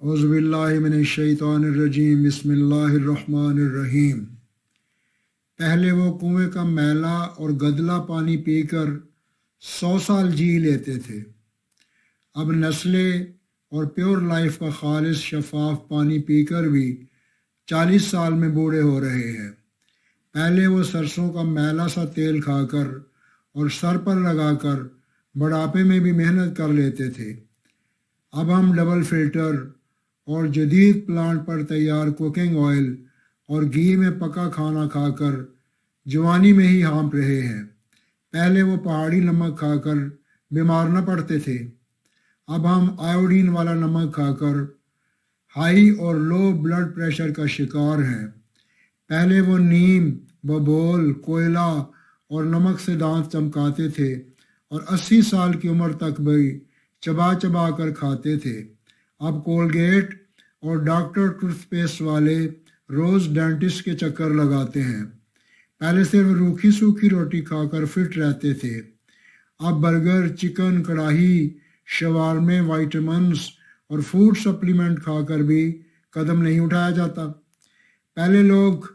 اعوذ باللہ من الشیطان الرجیم بسم اللہ الرحمن الرحیم۔ پہلے وہ کنویں کا میلا اور گدلا پانی پی کر 100 سال جی لیتے تھے، اب نسلے اور پیور لائف کا خالص شفاف پانی پی کر بھی 40 سال میں بوڑھے ہو رہے ہیں۔ پہلے وہ سرسوں کا میلا سا تیل کھا کر اور سر پر لگا کر بڑھاپے میں بھی محنت کر لیتے تھے، اب ہم ڈبل فلٹر اور جدید پلانٹ پر تیار کوکنگ آئل اور گھی میں پکا کھانا کھا کر جوانی میں ہی ہانپ رہے ہیں۔ پہلے وہ پہاڑی نمک کھا کر بیمار نہ پڑتے تھے، اب ہم آیوڈین والا نمک کھا کر ہائی اور لو بلڈ پریشر کا شکار ہیں۔ پہلے وہ نیم، ببول، کوئلہ اور نمک سے دانت چمکاتے تھے اور 80 سال کی عمر تک بھی چبا چبا کر کھاتے تھے، اب کولگیٹ اور ڈاکٹر ٹوتھ پیسٹ والے روز ڈینٹسٹ کے چکر لگاتے ہیں۔ پہلے صرف روکھی سوکھی روٹی کھا کر فٹ رہتے تھے، اب برگر، چکن، کڑاہی، شوارمے، وائٹامنس اور فوڈ سپلیمنٹ کھا کر بھی قدم نہیں اٹھایا جاتا۔ پہلے لوگ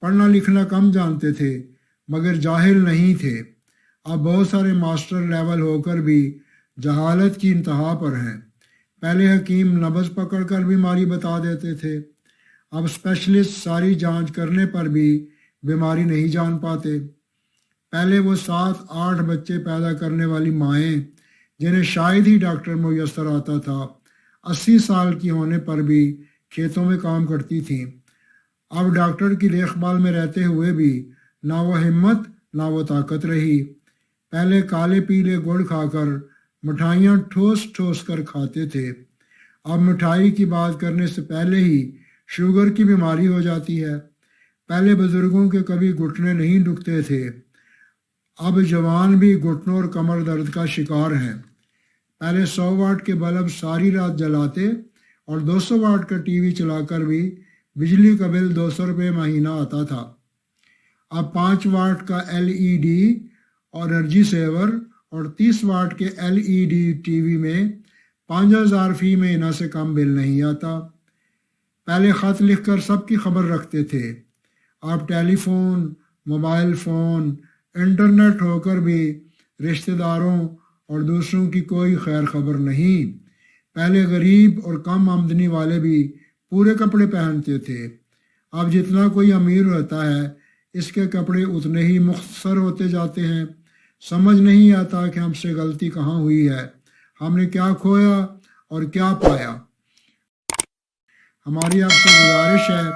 پڑھنا لکھنا کم جانتے تھے مگر جاہل نہیں تھے، اب بہت سارے ماسٹر لیول ہو کر بھی جہالت کی انتہا پر ہیں۔ پہلے حکیم نبض پکڑ کر بیماری بتا دیتے تھے، اب اسپیشلسٹ ساری جانچ کرنے پر بھی بیماری نہیں جان پاتے۔ پہلے وہ 7-8 بچے پیدا کرنے والی مائیں جنہیں شاید ہی ڈاکٹر میسر آتا تھا، 80 سال کی ہونے پر بھی کھیتوں میں کام کرتی تھیں، اب ڈاکٹر کی دیکھ بھال میں رہتے ہوئے بھی نہ وہ ہمت نہ وہ طاقت رہی۔ پہلے کالے پیلے گڑ کھا کر مٹھائیاں ٹھوس ٹھوس کر کھاتے تھے، اب مٹھائی کی بات کرنے سے پہلے ہی شوگر کی بیماری ہو جاتی ہے۔ پہلے بزرگوں کے کبھی گھٹنے نہیں دکھتے تھے، اب جوان بھی گھٹنوں اور کمر درد کا شکار ہیں۔ پہلے 100 واٹ کے بلب ساری رات جلاتے اور 200 واٹ کا ٹی وی چلا کر بھی بجلی کا بل 200 روپے مہینہ آتا تھا، اب 5 واٹ کا LED اور انرجی سیور اور 30 واٹ کے LED ٹی وی میں 5000 فی مہینہ سے کم بل نہیں آتا۔ پہلے خط لکھ کر سب کی خبر رکھتے تھے، اب ٹیلی فون، موبائل فون، انٹرنیٹ ہو کر بھی رشتہ داروں اور دوسروں کی کوئی خیر خبر نہیں۔ پہلے غریب اور کم آمدنی والے بھی پورے کپڑے پہنتے تھے، اب جتنا کوئی امیر ہوتا ہے اس کے کپڑے اتنے ہی مختصر ہوتے جاتے ہیں۔ سمجھ نہیں آتا کہ ہم سے غلطی کہاں ہوئی ہے، ہم نے کیا کھویا اور کیا پایا۔ ہماری آپ سے گزارش ہے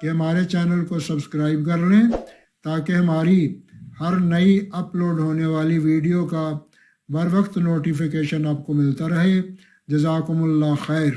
کہ ہمارے چینل کو سبسکرائب کر لیں تاکہ ہماری ہر نئی اپلوڈ ہونے والی ویڈیو کا بر وقت نوٹیفیکیشن آپ کو ملتا رہے۔ جزاکم اللہ خیر۔